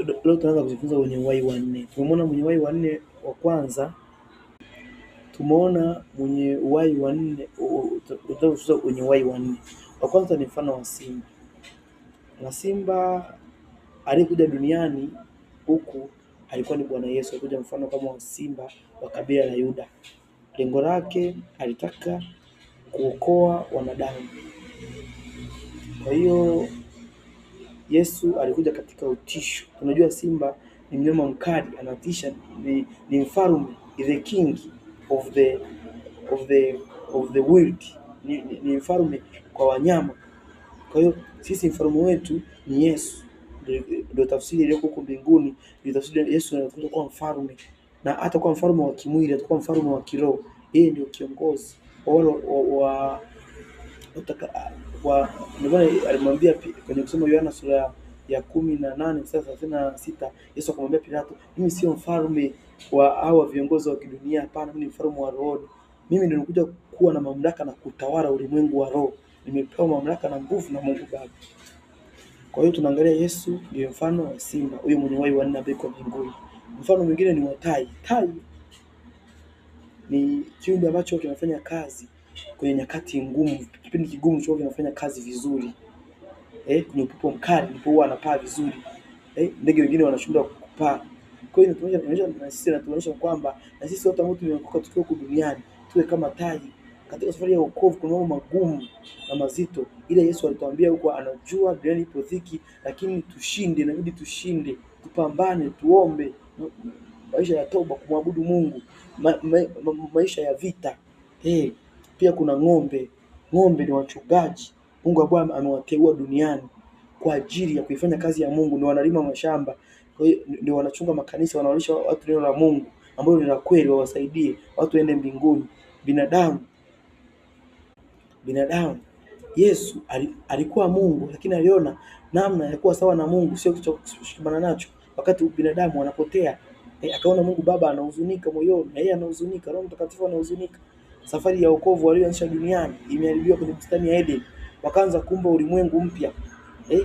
Leo tunaanza kujifunza wenye uhai wanne. Tumemwona mwenye uhai wanne wa kwanza, tumeona mwenye uhai wanne, tutajifunza wenye uhai wanne. Wa kwanza ni mfano wa simba, na simba aliyekuja duniani huku alikuwa ni Bwana Yesu. Alikuja mfano kama wa simba wa kabila la Yuda. Lengo lake alitaka kuokoa wanadamu. Kwa hiyo Yesu alikuja katika utisho. Tunajua simba ni mnyama mkali, anatisha, ni mfalme, the king of the world, ni mfalme kwa wanyama. Kwa hiyo sisi mfalme wetu ni Yesu. Ndio tafsiri iliyoko huko mbinguni, ndio tafsiri Yesu anakuja kuwa mfalme, na hata kuwa mfalme wa kimwili, atakuwa mfalme wa kiroho. Yeye ndio kiongozi ndio alimwambia kwenye kusoma Yohana sura ya 18 mstari 36, Yesu akamwambia Pilato, mimi sio mfalme wa hawa viongozi wa kidunia, hapana, mimi ni mfalme wa roho. Mimi ndio nimekuja kuwa na mamlaka na kutawala ulimwengu wa roho. Nimepewa mamlaka na nguvu na Mungu Baba. Kwa hiyo tunaangalia Yesu ndio mfano wa simba, huyo mwenye uhai wanne ambaye kwa mbinguni. Mfano mwingine ni wa tai. Tai ni kiumbe ambacho kinafanya kazi kwenye nyakati ngumu, kipindi kigumu chao kinafanya kazi vizuri. Kwenye upepo mkali ndipo huwa anapaa vizuri. Ndege wengine wanashindwa kupaa. Kwa hiyo inatuonyesha kwamba na sisi wote ambao tumeokoka tukiwa huku duniani tuwe kama tai. Katika safari ya wokovu kuna mambo magumu na mazito. Ile Yesu alituambia huko, anajua duniani ipo dhiki, lakini tushinde, inabidi tushinde, tupambane, tuombe, maisha ya toba, kumwabudu Mungu, maisha ya vita. Pia kuna ng'ombe. Ng'ombe ni wachungaji. Mungu ambaye amewateua duniani kwa ajili ya kuifanya kazi ya Mungu. Ndio wanalima mashamba, kwa hiyo ndio wanachunga makanisa, wanawalisha watu neno la Mungu ambao ni la kweli, wawasaidie watu waende mbinguni. Binadamu Yesu alikuwa Mungu, lakini aliona namna ya kuwa sawa na Mungu sio kitu cha kushikamana nacho. Wakati binadamu wanapotea, akaona Mungu Baba anahuzunika moyoni, na yeye anahuzunika, Roho Mtakatifu anahuzunika. Safari ya wokovu walioanzisha duniani imeharibiwa kwenye bustani ya Eden. Wakaanza kuumba ulimwengu mpya. Kwa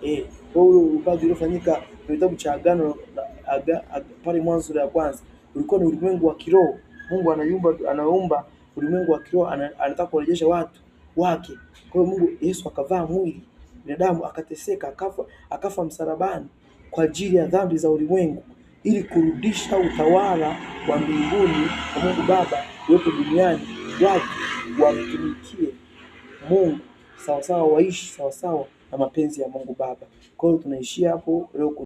hiyo uumbaji uliofanyika kwenye kitabu cha Agano pale Mwanzo sura ya kwanza ulikuwa ni ulimwengu wa kiroho. Mungu anaumba ulimwengu wa kiroho, anataka kurejesha watu wake. Kwa hiyo Yesu akavaa mwili binadamu, akateseka, akafa msalabani kwa ajili ya dhambi za ulimwengu, ili kurudisha utawala wa mbinguni kwa Mungu Baba uwepo duniani, watu wamtumikie Mungu sawasawa, waishi sawasawa na mapenzi ya Mungu Baba. Kwa hiyo tunaishia hapo leo.